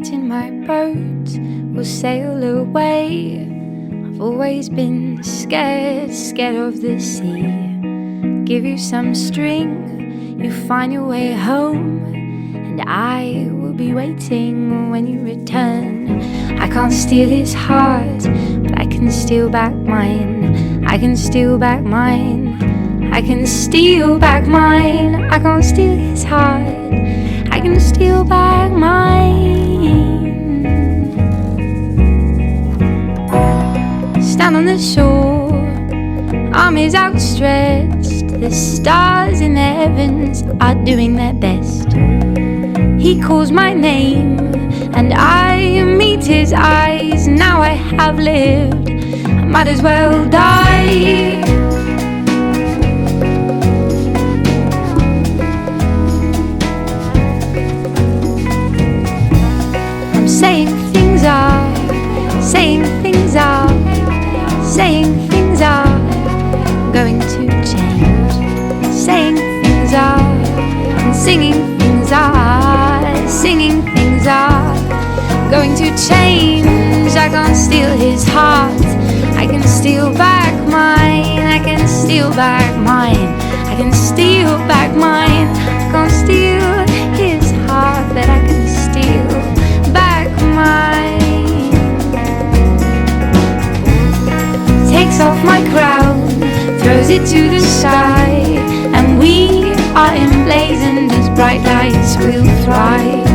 night in my boat, we'll sail away. I've always been scared of the sea. Give you some string, you find your way home, and I will be waiting when you return. I can't steal his heart, but I can steal back mine. I can steal back mine. I can steal back mine. I can't steal his heart, I can steal back mine. Stand on the shore, arms outstretched. The stars in the heavens are doing their best. He calls my name and I meet his eyes. Now I have lived, I might as well die. I'm saying things are, saying things are, saying things are going to change. Saying things are, and singing things are, singing things are going to change. I can't steal his heart, I can steal back mine. I can steal back mine. I can steal back mine. I can't steal his heart, but I can steal back mine. Takes off my crown, throws it to the sky, and we are emblazoned as bright lights. We'll thrive,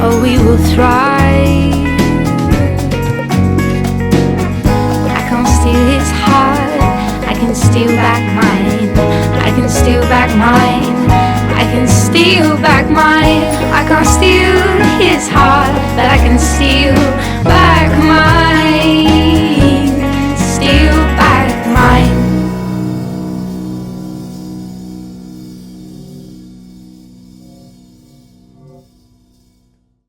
oh we will thrive. I can't steal his heart, I can steal back mine. I can steal back mine. I can steal back mine. I can't steal his heart, but I can steal